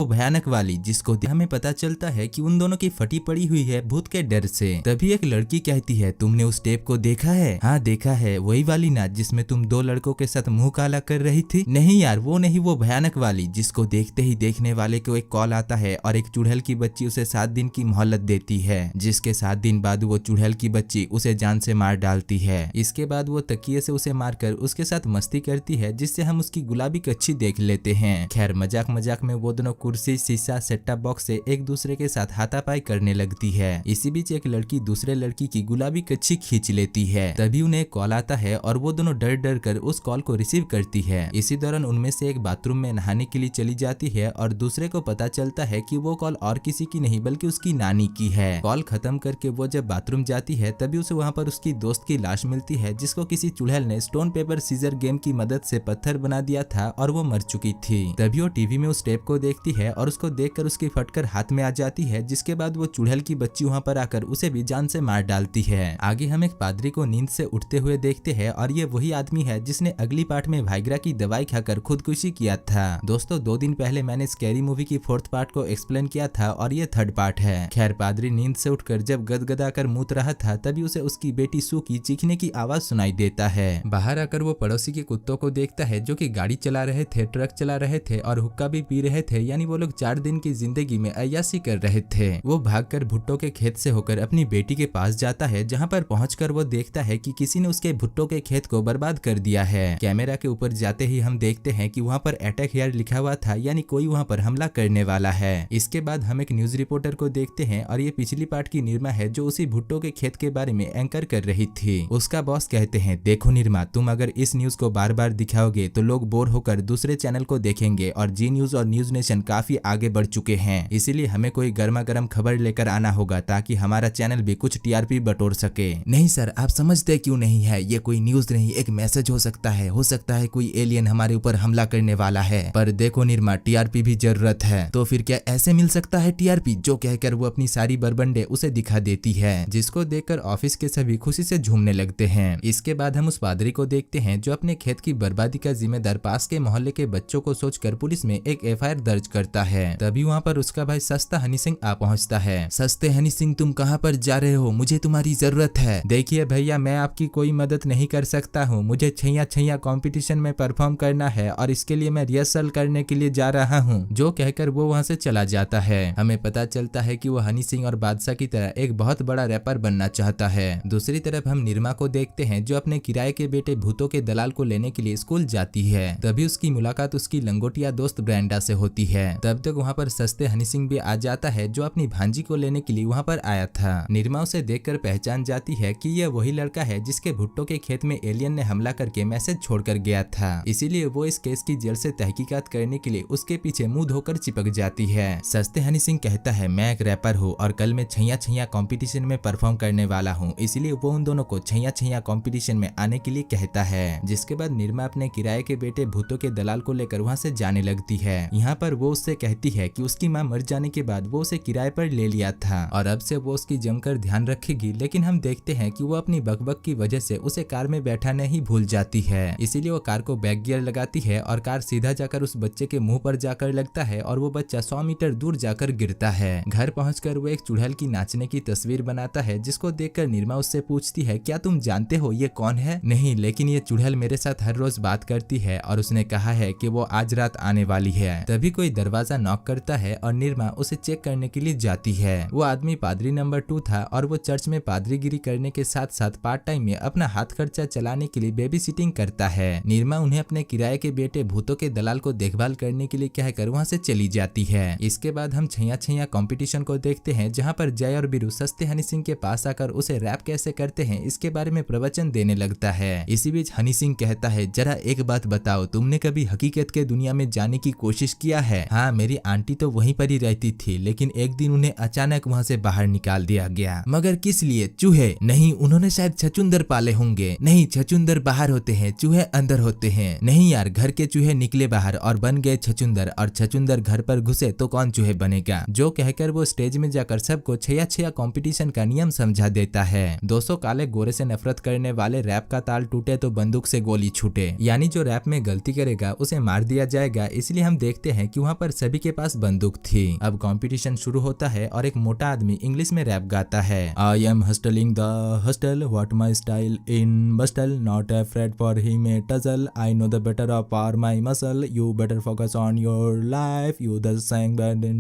भयानक वाली, जिसको हमें पता चलता है कि उन दोनों की फटी पड़ी हुई है भूत के डर से। तभी एक लड़की कहती है, तुमने उस टेप को देखा है? हाँ देखा है, वही वाली ना जिसमें तुम दो लड़कों के साथ मुंह काला कर रही थी? नहीं यार, वो नहीं, वो भयानक वाली, जिसको देखते ही देखने वाले को एक कॉल आता है और एक चुड़ैल की बच्ची उसे 7 दिन की मोहलत देती है, जिसके 7 दिन बाद वो चुड़ैल की बच्ची उसे जान से मार डालती है। इसके बाद वो तकिए से उसे मारकर उसके साथ मस्ती करती है, जिससे हम उसकी गुलाबी कच्छी देख लेते हैं। खैर मजाक मजाक में वो दोनों कुर्सी, शीशा, सेटअप बॉक्स से एक दूसरे के साथ हाथापाई करने लगती है। इसी बीच एक लड़की दूसरे लड़की की गुलाबी कच्छी खींच लेती है। तभी उन्हें कॉल आता है और वो दोनों डर डर कर उस कॉल को रिसीव करती है। इसी दौरान उनमें से एक बाथरूम में नहाने के लिए चली जाती है और दूसरे को पता चलता है कि वो कॉल और किसी की नहीं बल्कि उसकी नानी की है। कॉल खत्म करके वो जब बाथरूम जाती है तभी उसे वहाँ पर उसकी दोस्त की लाश मिलती है, जिसको किसी चुड़ैल ने स्टोन पेपर सीजर गेम की मदद से पत्थर बना दिया था और वो मर चुकी थी। तभी वो टीवी में उस टेप को देखती है और उसको देखकर उसकी फटकर हाथ में आ जाती है, जिसके बाद वो चुड़ैल की बच्ची वहाँ पर आकर उसे भी जान से मार डालती है। आगे हम एक पादरी को नींद से उठते हुए देखते हैं और ये वही आदमी है जिसने अगली पार्ट में वाइग्रा की दवाई खाकर खुदकुशी किया था। दोस्तों 2 दिन पहले मैंने स्कैरी मूवी की 4th पार्ट को एक्सप्लेन किया था और ये 3rd पार्ट है। खैर पादरी नींद से उठकर जब गदगदा कर मूत रहा था तभी उसे उसकी बेटी सू की चीखने की आवाज सुनाई देता है। बाहर आकर वो पड़ोसी के कुत्तों को देखता है जो कि गाड़ी चला रहे थे, ट्रक चला रहे थे और हुक्का भी पी रहे थे, यानी वो लोग 4 दिन की जिंदगी में अय्याशी कर रहे थे। वो भागकर भुट्टो के खेत से होकर अपनी बेटी के पास जाता है, जहाँ पर पहुंचकर वो देखता है कि किसी ने उसके भुट्टो के खेत को बर्बाद कर दिया है। कैमरा के ऊपर जाते ही हम देखते हैं कि वहाँ पर अटैक हियर लिखा हुआ था, यानी कोई वहाँ पर हमला करने वाला है। इसके बाद हम एक न्यूज रिपोर्टर को देखते हैं और ये पिछली पार्ट की निर्मा है जो उसी भुट्टो के खेत के बारे में एंकर कर रही थी। उसका बॉस कहते हैं, देखो निर्मा, तुम अगर इस न्यूज को बार बार दिखाओगे तो लोग बोर होकर दूसरे चैनल को देखेंगे और जी न्यूज और न्यूज नेशन काफी आगे बढ़ चुके हैं, इसीलिए हमें कोई गर्मा गर्म खबर लेकर आना होगा ताकि हमारा चैनल भी कुछ टीआरपी बटोर सके। नहीं सर, आप समझते क्यों नहीं है, ये कोई न्यूज नहीं एक मैसेज हो सकता है कोई एलियन हमारे ऊपर हमला करने वाला है। पर देखो निर्मा, टीआरपी भी जरूरत है। तो फिर क्या ऐसे मिल सकता है टीआरपी? जो कहकर वो अपनी सारी बरबंडे उसे दिखा देती है, जिसको देखकर ऑफिस के सभी खुशी से झूमने लगते हैं। इसके बाद हम उस पादरी को देखते हैं जो अपने खेत की बर्बादी का जिम्मेदार पास के मोहल्ले के बच्चों को सोचकर पुलिस में एक एफआईआर दर्ज करता है। तभी वहाँ पर उसका भाई सस्ता हनी सिंह आ पहुँचता है। सस्ते हनी सिंह, तुम कहाँ पर जा रहे हो? मुझे तुम्हारी जरूरत है। देखिए भैया, मैं आपकी कोई मदद नहीं कर सकता हूँ, मुझे छैया छैया कंपटीशन में परफॉर्म करना है और इसके लिए मैं रिहर्सल करने के लिए जा रहा हूँ। जो कहकर वो वहाँ से चला जाता है। हमें पता चलता है कि वो हनी सिंह और बादशाह की तरह एक बहुत बड़ा रैपर बनना चाहता है। दूसरी तरफ हम निर्मा को देखते हैं जो अपने किराए के बेटे भूतों के दलाल को लेने के लिए स्कूल जाती है। तभी उसकी मुलाकात उसकी लंगोटिया दोस्त ब्रेंडा से होती है। तब तक वहाँ पर सस्ते हनी सिंह भी आ जाता है जो अपनी भांजी को लेने के लिए वहाँ पर आया था। निर्मा उसे देखकर पहचान जाती है कि यह वही लड़का है जिसके भुट्टो के खेत में एलियन ने हमला करके मैसेज छोड़कर गया था। इसीलिए वो इस केस की जल्द से तहकीकात करने के लिए उसके पीछे मुंह धोकर चिपक जाती है। सस्ते हनी सिंह कहता है, मैं एक रैपर हूँ और कल मैं छैया छैया कंपटीशन में परफॉर्म करने वाला हूँ, इसीलिए वो उन दोनों को छैया छैया कंपटीशन में आने के लिए कहता है। जिसके बाद निर्मा अपने किराए के बेटे भूतों के दलाल को लेकर वहाँ से जाने लगती है। यहाँ पर वो उससे कहती है कि उसकी माँ मर जाने के बाद वो उसे किराए पर ले लिया था और अब से वो उसकी जमकर ध्यान रखेगी, लेकिन हम देखते हैं कि वो अपनी बकबक की वजह से उसे कार में बैठाने ही भूल जाती है। इसीलिए वो कार को बैक गियर लगाती है और कार सीधा जाकर उस बच्चे के मुंह पर जाकर लगता है और वो बच्चा 100 मीटर दूर जाकर गिरता है। घर पहुंचकर वो एक चुड़ैल की नाचने की तस्वीर बनाता है, जिसको देखकर निर्मा उससे पूछती है, क्या तुम जानते हो ये कौन है? नहीं, लेकिन ये चुड़ैल मेरे साथ हर रोज बात करती है और उसने कहा है कि वो आज रात आने वाली है। तभी कोई दरवाजा नॉक करता है और निर्मा उसे चेक करने के लिए जाती है। वो आदमी पादरी नंबर 2 था और वो चर्च में पादरीगिरी करने के साथ साथ पार्ट टाइम में अपना हाथ खर्चा चलाने के लिए बेबी सिटिंग करता है। निर्मा उन्हें अपने किराए के बेटे भूतों के दलाल को देखभाल करने के लिए कहकर वहाँ से चली जाती है। इसके बाद हम छैया छैया कंपटीशन को देखते हैं, जहाँ पर जय और बीरू सस्ते हनी सिंह के पास आकर उसे रैप कैसे करते हैं इसके बारे में प्रवचन देने लगता है। इसी बीच हनी सिंह कहता है, जरा एक बात बताओ, तुमने कभी हकीकत के दुनिया में जाने की कोशिश किया है? हाँ, मेरी आंटी तो वहीं पर ही रहती थी, लेकिन एक दिन उन्हें अचानक वहाँ से बाहर निकाल दिया गया। मगर किस लिए? चूहे? नहीं, उन्होंने शायद छछूंदर पाले होंगे। नहीं, छछूंदर बाहर होते हैं, चूहे अंदर होते हैं। नहीं यार, घर के चूहे निकले बाहर और बन गए छछूंदर, और छछूंदर घर पर घुसे तो कौन चूहे बनेगा? जो कहकर वो स्टेज में जाकर सबको छैया छैया कंपटीशन का नियम समझा देता है। 200 काले गोरे से नफरत करने वाले रैप का ताल टूटे तो बंदूक से गोली छूटे, यानी जो रैप में गलती करेगा उसे मार दिया जाएगा। इसलिए हम देखते हैं कि वहाँ पर सभी के पास बंदूक थी। अब कंपटीशन शुरू होता है और एक मोटा आदमी इंग्लिश में रैप गाता है। I am hustling the hustle, what my style in bustle, not afraid for him a tussle, I know the better of are my muscle, you better focus on your life, you the sang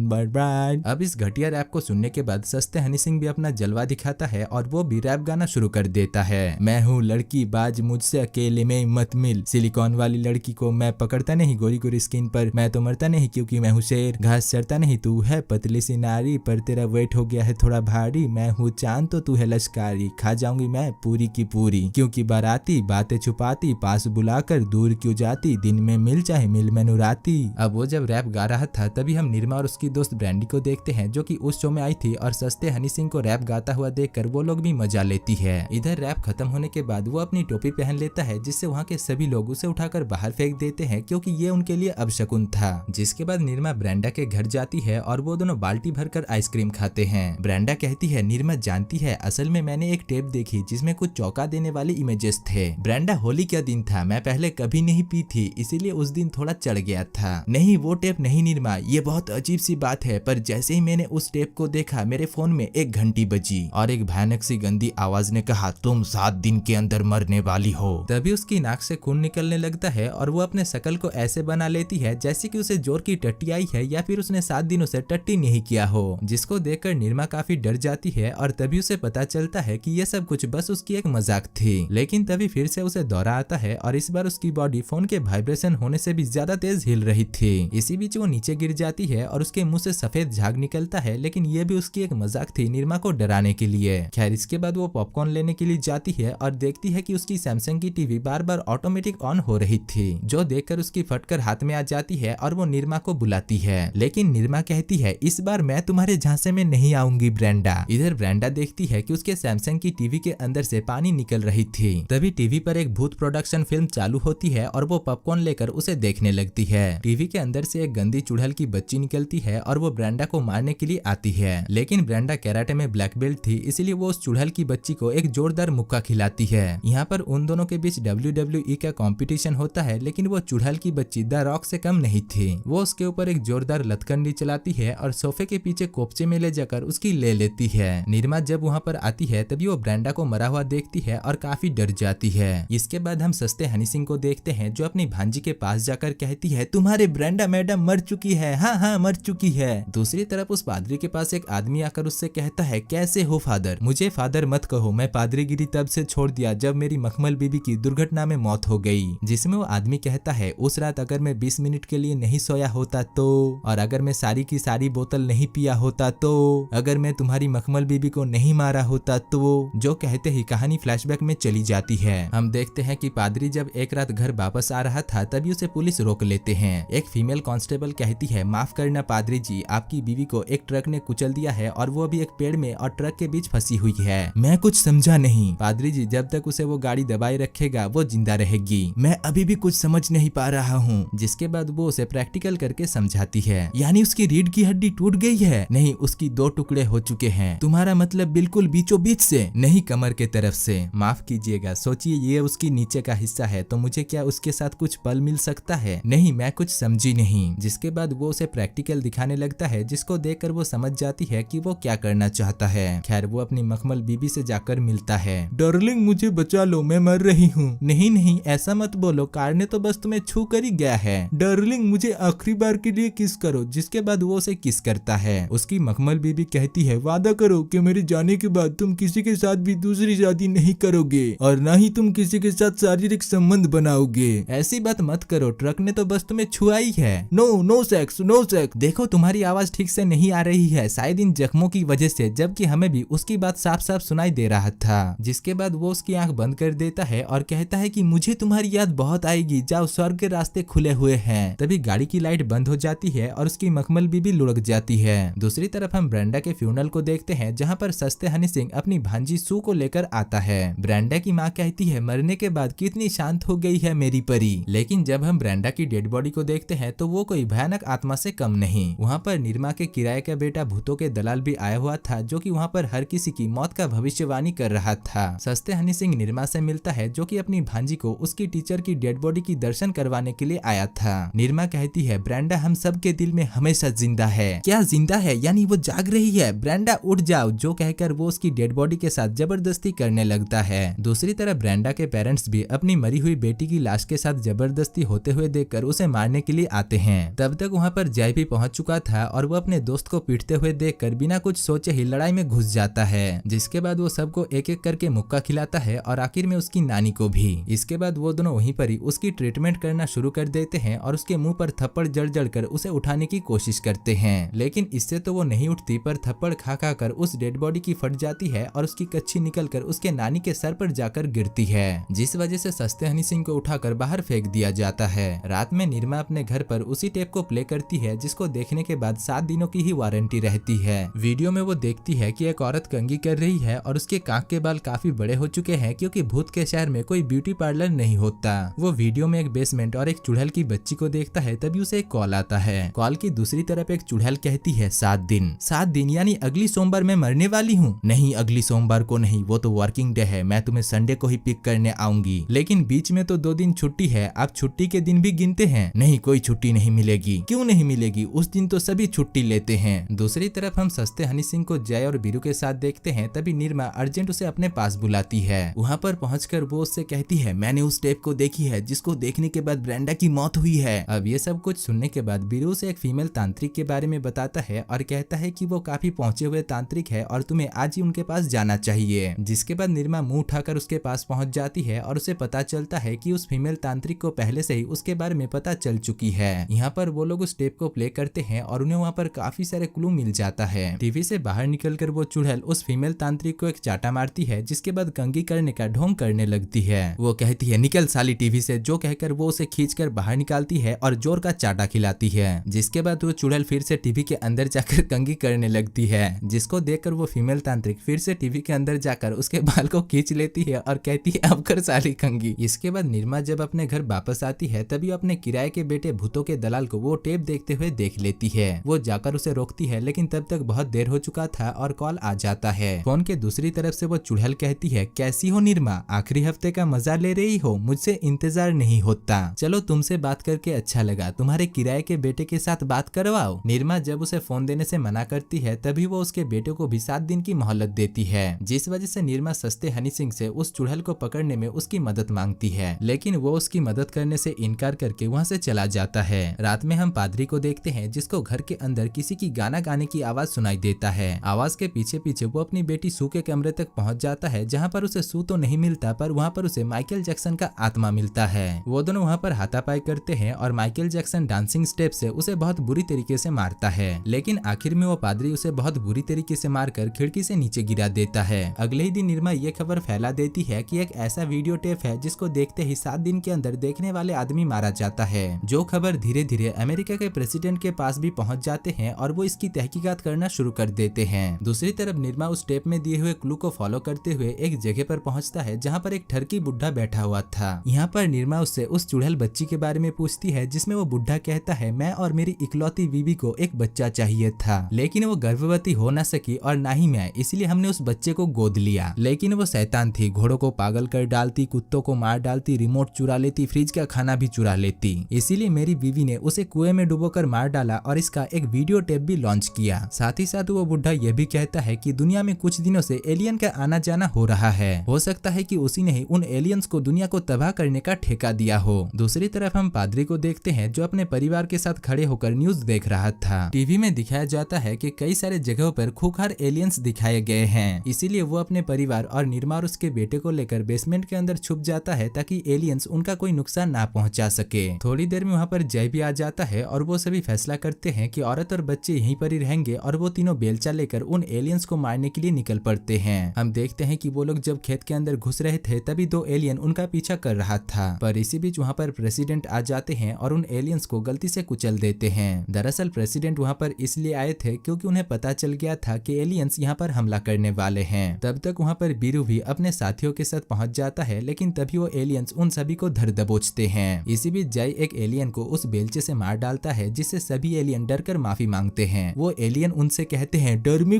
bride. अब इस घटिया rap को सुनने के बाद सस्ते हनी सिंह भी अपना जलवा दिखाता है और वो भी रैप गाना शुरू कर देता है। मैं हूँ लड़की बाज, मुझसे अकेले में मत मिल, सिलिकॉन वाली लड़की को मैं पकड़ता नहीं, गोरी गोरी स्किन पर मैं तो मरता नहीं क्योंकि मैं हूँ शेर, घास चढ़ता नहीं, तू है पतली सी नारी, पर तेरा वेट हो गया है थोड़ा भारी, मैं हूँ चांद तो तू है लश्कारी, खा जाऊंगी मैं पूरी की पूरी, क्योंकि बाराती बातें छुपाती, पास बुलाकर दूर क्यों जाती, दिन में मिल चाहे मिल मैनू राती। अब वो जब रैप गा रहा था तभी हम निरमा और उसकी दोस्त ब्रांडी को देखते हैं जो कि उस शो में आई थी और सस्ते हनी सिंह को रैप गाता हुआ देखकर वो लोग भी मजा लेती है। इधर रैप खत्म होने के बाद वो अपनी टोपी पहन लेता है जिससे वहाँ के सभी लोग उसे उठाकर बाहर फेंक देते हैं क्योंकि ये उनके लिए अपशकुन था। जिसके बाद निरमा ब्रांडा के घर जाती है और वो दोनों बाल्टी भरकर आइसक्रीम खाते हैं। ब्रांडा कहती है निरमा जानती है असल में मैंने एक टेप देखी जिसमें कुछ चौंका देने वाली इमेजेस थे। ब्रांडा होली का दिन था, मैं पहले कभी नहीं पी थी इसीलिए उस दिन थोड़ा चढ़ गया था। नहीं वो टेप नहीं निरमा, ये बहुत अजीब सी बात है, पर जैसे ही मैंने उस टेप को देखा मेरे फोन में एक घंटी बजी और एक भयानक सी गंदी आवाज ने कहा तुम 7 दिन के अंदर मरने वाली हो। तभी उसकी नाक से खून निकलने लगता है और वो अपने शकल को ऐसे बना लेती है जैसे कि उसे जोर की टट्टी आई है या फिर उसने 7 दिनों से टट्टी नहीं किया हो, जिसको देखकर निरमा काफी डर जाती है और तभी उसे पता चलता है कि ये सब कुछ बस उसकी एक मजाक थी। लेकिन तभी फिर से उसे दौरा आता है और इस बार उसकी बॉडी फोन के वाइब्रेशन होने से भी ज्यादा तेज हिल रही थी। इसी बीच वो नीचे गिर जाती है और उसके मुंह से सफेद झाग निकलता है, लेकिन ये भी उसकी एक मजाक थी निरमा को डराने के लिए। खैर इसके बाद वो पॉपकॉर्न लेने के लिए जाती है और देखती है कि उसकी सैमसंग की TV bar bar automatic on हो रही थी, जो देखकर उसकी फटकर हाथ में आ जाती है और वो निरमा को बुलाती है। लेकिन निरमा कहती है इस बार मैं तुम्हारे झांसे में नहीं आऊंगी ब्रांडा। इधर ब्रांडा देखती है कि उसके सैमसंग की टीवी के अंदर से पानी निकल रही थी। तभी टीवी पर एक भूत प्रोडक्शन फिल्म चालू होती है और वो पॉपकॉर्न लेकर उसे देखने लगती है। टीवी के अंदर से एक गंदी चुड़ैल की बच्ची निकलती है और वो ब्रांडा को मारने के लिए आती है, लेकिन ब्रांडा कैराटे में ब्लैक बेल्ट थी इसलिए वो उस चुड़ैल की बच्ची को एक जोरदार मुक्का खिलाती है। यहाँ पर उन दोनों के बीच WWE का कंपटीशन होता है, लेकिन वो चुड़ैल की बच्ची द रॉक से कम नहीं थी। वो उसके ऊपर एक जोरदार लतकंडी चलाती है और सोफे के पीछे कोपचे में ले जाकर उसकी ले लेती है। निरमा जब वहाँ पर आती है तभी वो ब्रांडा को मरा हुआ देखती है और काफी डर जाती है। इसके बाद हम सस्ते हनी सिंह को देखते हैं जो अपनी भांजी के पास जाकर कहती है तुम्हारे ब्रांडा मैडम मर चुकी है, हाँ हाँ मर चुकी है। दूसरी तरफ उस पादरी के पास एक आदमी आकर उससे कहता है कैसे हो फादर, मुझे फादर मत कहो, मैं पादरीगिरी तब से छोड़ दिया जब मेरी मखमल बीबी की दुर्घटना में मौत हो गई। जिसमें वो आदमी कहता है उस रात अगर मैं 20 मिनट के लिए नहीं सोया होता तो, और अगर मैं सारी की सारी बोतल नहीं पिया होता तो, अगर मैं तुम्हारी मखमल बीबी को नहीं मारा होता तो। जो कहते ही कहानी फ्लैशबैक में चली जाती है। हम देखते हैं कि पादरी जब एक रात घर वापस आ रहा था तभी उसे पुलिस रोक लेते हैं। एक फीमेल कांस्टेबल कहती है माफ करना पादरी जी, आपकी बीवी को एक ट्रक ने कुचल दिया है और वो अभी एक पेड़ में और ट्रक के बीच फंसी हुई है। मैं कुछ समझा नहीं। पादरी जी जब तक उसे वो गाड़ी दबाए रखेगा वो जिंदा रहेगी। मैं अभी भी कुछ समझ नहीं पा रहा हूँ। जिसके बाद वो उसे प्रैक्टिकल करके समझाती है। यानी उसकी रीढ़ की हड्डी टूट गई है? नहीं, उसकी 2 टुकड़े हो चुके हैं। तुम्हारा मतलब बिल्कुल बीचों बीच से? नहीं, कमर के तरफ से। माफ कीजिएगा, सोचिए ये उसकी नीचे का हिस्सा है तो मुझे क्या उसके साथ कुछ पल मिल सकता है? नहीं, मैं कुछ समझी नहीं। जिसके बाद वो उसे प्रैक्टिकल दिखाने लगता है जिसको देखकर वो समझ जाती है कि वो क्या करना चाहता है। खैर वो अपनी मखमल बीबी से जाकर मिलता है। डार्लिंग मुझे बचा लो, मैं मर रही हूँ। नहीं नहीं ऐसा मत बोलो, कार ने तो बस तुम्हें छू कर ही गया है। डार्लिंग मुझे आखिरी बार के लिए किस करो। जिसके बाद वो उसे किस करता है। उसकी मखमल बीबी कहती है वादा करो कि मेरे जाने के बाद तुम किसी के साथ भी दूसरी शादी नहीं करोगे और ना ही तुम किसी के साथ शारीरिक संबंध बनाओगे। ऐसी बात मत करो, ट्रक ने तो बस तुम्हें छुआ ही है। No no sex, no sex. देखो तुम्हारी आवाज ठीक से नहीं आ रही है, शायद इन जख्मों की वजह से, जबकि हमें भी उसकी बात साफ साफ सुनाई दे रहा था। जिसके बाद वो उसकी आंख बंद कर देता है और कहता है कि मुझे तुम्हारी याद बहुत आएगी, जाओ स्वर्ग के रास्ते खुले हुए हैं। तभी गाड़ी की लाइट बंद हो जाती है और उसकी मखमल बीबी लुढ़क जाती है। दूसरी तरफ हम ब्रांडा के फ्यूनरल को देखते हैं जहाँ पर सस्ते हनी सिंह अपनी भांजी सू को लेकर आता है। ब्रांडा की माँ कहती है मरने के बाद कितनी शांत हो गई है मेरी परी। लेकिन जब हम ब्रांडा की डेड बॉडी को देखते हैं तो वो कोई भयानक आत्मा से कम नहीं। वहाँ पर निरमा के किराए का बेटा भूतों के दलाल भी आया हुआ था जो कि वहाँ पर हर किसी की मौत का भविष्यवाणी कर रहा था। सस्ते हनी सिंह निरमा से मिलता है जो कि अपनी भांजी को उसकी टीचर की डेड बॉडी की दर्शन करवाने के लिए आया था। निरमा कहती है ब्रांडा ब्रेंडा हम सब के दिल में हमेशा जिंदा है। क्या जिंदा है? यानी वो जाग रही है। ब्रेंडा उठ जाओ, जो कहकर वो उसकी डेड बॉडी के साथ जबरदस्ती करने लगता है। दूसरी तरफ ब्रेंडा के पेरेंट्स भी अपनी मरी हुई बेटी की लाश के साथ जबरदस्ती होते हुए देखकर उसे मारने के लिए आते हैं। तब तक वहाँ पर जय भी पहुंच चुका था और वो अपने दोस्त को पीटते हुए देखकर बिना कुछ सोचे ही लड़ाई में घुस जाता है, जिसके बाद वो सबको एक एक करके मुक्का खिलाता है और आखिर में उसकी नानी को भी। इसके बाद वो दोनों वहीं पर ही उसकी ट्रीटमेंट करना शुरू कर देते हैं और उसके मुंह पर थप्पड़ जड़ जड़ कर उसे उठाने की कोशिश करते हैं, लेकिन इससे तो वो नहीं उठती, पर थप्पड़ खा खा कर उस डेड बॉडी की फट जाती है और उसकी कच्ची निकलकर उसके नानी के सर पर जाकर गिरती है, जिस वजह से सस्ते हनी सिंह को उठाकर बाहर फेंक दिया जाता है। रात में निरमा अपने घर पर उसी टेप को प्ले करती है, जिसको देखने के बाद 7 दिनों की ही वारंटी रहती है। वीडियो में वो देखती है कि एक औरत कंघी कर रही है और उसके कांख के बाल काफी बड़े हो चुके हैं, क्योंकि भूत के शहर में कोई ब्यूटी पार्लर नहीं होता। वो वीडियो में एक बेसमेंट और एक चुड़ैल की बच्ची को देखता है, तभी उसे एक कॉल आता है। कॉल की दूसरी तरफ एक चुड़ैल कहती है 7 दिन। 7 दिन यानी अगली सोमवार मैं मरने वाली हूँ? नहीं, अगली सोमवार को नहीं, वो तो वर्किंग डे है, मैं तुम्हें संडे को ही पिक करने आऊंगी, लेकिन बीच में तो 2 दिन छुट्टी है, आप छुट्टी के दिन भी गिनते हैं? नहीं, कोई छुट्टी नहीं मिलेगी। क्यों नहीं मिलेगी? उस दिन तो सभी छुट्टी लेते हैं। दूसरी तरफ हम सस्ते हनी सिंह को जय और बीरू के साथ देखते हैं, तभी निर्मा अर्जेंट उसे अपने पास बुलाती है। वहाँ पर पहुंचकर वो उससे कहती है मैंने उस टेप को देखी है जिसको देखने के बाद ब्रेंडा की मौत हुई है। अब ये सब कुछ सुनने के बाद बीरू से एक फीमेल तांत्रिक के बारे में बताता है और कहता है कि वो काफी पहुंचे हुए तांत्रिक है और तुम्हें आज ही उनके पास जाना चाहिए। जिसके बाद निर्मा मुंह उठाकर उसके पास पहुंच जाती है और उसे पता चलता है कि उस फीमेल तांत्रिक को पहले से ही उसके बारे में पता चल चुकी है। यहाँ पर वो लोग उस टेप को प्ले करते हैं और उन्हें वहाँ पर काफी सारे क्लू मिल जाता है। टीवी से बाहर निकलकर वो चुड़ैल उस फीमेल तांत्रिक को एक चाटा मारती है, जिसके बाद कंघी करने का ढोंग करने लगती है। वो कहती है निकल साली टीवी से, जो कहकर वो उसे खींचकर बाहर निकालती है और जोर का चाटा खिलाती है। जिसके बाद वो चुड़ैल फिर से टीवी के अंदर जाकर कंघी करने लगती है, जिसको देखकर वो फीमेल तांत्रिक फिर से टीवी के अंदर जाकर उसके बाल को खींच लेती है और कहती है अब कर साली कंघी। इसके बाद निर्मा जब अपने घर वापस आती है, तभी अपने किराए के बेटे भूतों के दलाल को वो टेप देखते हुए देख लेती है। वो जाकर उसे रोकती है, लेकिन तब तक बहुत देर हो चुका था और कॉल आ जाता है। फोन के दूसरी तरफ से वो चुड़ैल कहती है कैसी हो निर्मा, आखिरी हफ्ते का मजा ले रही हो? मुझसे इंतजार नहीं होता। चलो तुमसे बात करके अच्छा लगा, तुम्हारे किराए के बेटे के साथ बात करवाओ। निर्मा जब उसे फोन देने से मना करती है, तभी वो उसके बेटे को भी 7 दिन की मोहलत देती है, जिस वजह से निर्मा सस्ते हनी सिंह से उस चुड़ैल को पकड़ने में उसकी मदद मांगती है, लेकिन वो उसकी मदद करने से इनकार करके वहाँ से चला जाता है। रात में हम पादरी को देखते हैं, जिसको घर के अंदर किसी की गाना गाने की आवाज सुनाई देता है। आवाज के पीछे पीछे वो अपनी बेटी सू के कमरे तक पहुंच जाता है, जहाँ पर उसे सू तो नहीं मिलता, पर वहाँ पर उसे माइकल जैक्सन का आत्मा मिलता है। वो दोनों वहाँ पर हाथापाई करते हैं और माइकल जैक्सन डांसिंग स्टेप से उसे बहुत बुरी तरीके से मारता है, लेकिन आखिर में वो पादरी उसे बहुत बुरी तरीके से मारकर खिड़की से नीचे गिरा देता है। अगले ही दिन निर्मा ये खबर फैला देती है कि एक ऐसा वीडियो टेप है जिसको देखते ही 7 दिन के अंदर देखने वाले आदमी मारा जाता है। जो खबर धीरे धीरे अमेरिका के प्रेसिडेंट के पास भी पहुंच जाते हैं और वो इसकी तहकीकात करना शुरू कर देते हैं। दूसरी तरफ निर्मा उस टेप में दिए हुए क्लू को फॉलो करते हुए एक जगह पर पहुंचता है, जहां पर एक ठरकी बुढ़ा बैठा हुआ था। यहाँ पर निर्मा उससे उस चुड़ैल बच्ची के बारे में पूछती है, जिसमें वो बुढ़ा कहता है मैं और मेरी इकलौती बीवी को एक बच्चा चाहिए था, लेकिन वो गर्भवती हो न सकी और ना ही मैं, इसलिए हमने उस बच्चे को गोद लिया। लेकिन वो शैतान थी, घोड़ों को पागल कर डालती, कुत्तों को मार डालती, रिमोट चुरा लेती, फ्रिज का खाना भी चुरा लेती, इसीलिए मेरी बीवी ने उसे कुएं में डुबोकर मार डाला और इसका एक वीडियो टेप भी लॉन्च किया। साथ ही साथ वो बुढ़ा यह भी कहता है कि दुनिया में कुछ दिनों से एलियन का आना जाना हो रहा है, हो सकता है कि उसी ने ही उन एलियंस को दुनिया को तबाह करने का ठेका दिया हो। दूसरी तरफ हम पादरी को देखते हैं, जो अपने परिवार के साथ खड़े होकर न्यूज देख रहा था। टीवी में दिखाया जाता है कि कई सारे जगहों पर खूंखार एलियंस दिखाए गए हैं, इसीलिए वो अपने परिवार और निर्मा और उसके बेटे को लेकर बेसमेंट के अंदर छुप जाता है, ताकि एलियंस उनका कोई नुकसान ना पहुंचा सके। थोड़ी देर में वहाँ पर जय भी आ जाता है और वो सभी फैसला करते हैं कि औरत और बच्चे यहीं पर ही रहेंगे और वो तीनों बेलचा लेकर उन एलियंस को मारने के लिए निकल पड़ते हैं। हम देखते हैं कि वो लोग जब खेत के अंदर घुस रहे थे, तभी 2 एलियन उनका पीछा कर रहा था, पर इसी बीच वहाँ पर प्रेसिडेंट आ जाते हैं और उन एलियंस को गलती से कुचल देते हैं। दरअसल प्रेसिडेंट वहाँ पर इसलिए आए थे क्योंकि उन्हें पता चल गया था कि एलियंस यहाँ पर हमला करने वाले हैं। तब तक वहाँ पर बीरू भी अपने साथियों के साथ पहुंच जाता है, लेकिन तभी वो एलियंस उन सभी को धर दबोचते हैं। इसी बीच जय एक एलियन को उस बेलचे से मार डालता है, जिससे सभी एलियन डरकर माफी मांगते हैं। वो एलियन उनसे कहते हैं डरमी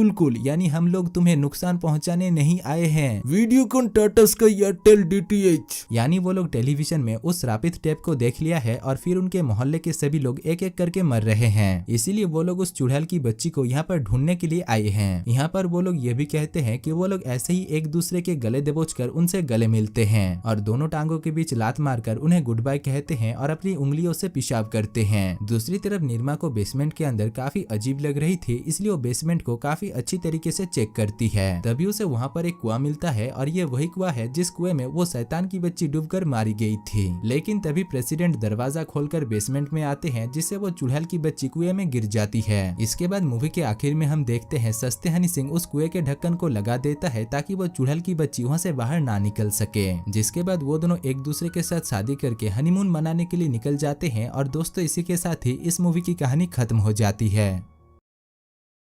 कुल, यानी हम लोग तुम्हें नुकसान पहुंचाने नहीं आए हैं। Videocon Tata sky Airtel DTH, यानी वो लोग टेलीविजन में उस श्रापित टेप को देख लिया है और फिर उनके मोहल्ले के सभी लोग एक एक करके मर रहे हैं। इसीलिए वो लोग उस चुड़ैल की बच्ची को यहाँ पर ढूंढने के लिए आए हैं। यहाँ पर वो लोग ये भी कहते हैं कि वो लोग ऐसे ही एक दूसरे के गले दबोचकर उनसे गले मिलते हैं और दोनों टांगों के बीच लात मारकर उन्हें गुड बाय कहते हैं और अपनी उंगलियों से पेशाब करते हैं। दूसरी तरफ निरमा को बेसमेंट के अंदर काफी अजीब लग रही थी, इसलिए वो बेसमेंट को काफी अच्छी तरीके से चेक करती है। तभी उसे वहाँ पर एक कुआं मिलता है और ये वही कुआं है जिस कुएं में वो शैतान की बच्ची डूबकर मारी गई थी। लेकिन तभी प्रेसिडेंट दरवाजा खोलकर बेसमेंट में आते हैं, जिससे वो चुड़ैल की बच्ची कुएं में गिर जाती है। इसके बाद मूवी के आखिर में हम देखते हैं सस्ते हनी सिंह उस कुएं के ढक्कन को लगा देता है ताकि वो चुड़ैल की बच्ची वहाँ से बाहर ना निकल सके। जिसके बाद वो दोनों एक दूसरे के साथ शादी करके हनीमून मनाने के लिए निकल जाते हैं। और दोस्तों, इसी के साथ ही इस मूवी की कहानी खत्म हो जाती है।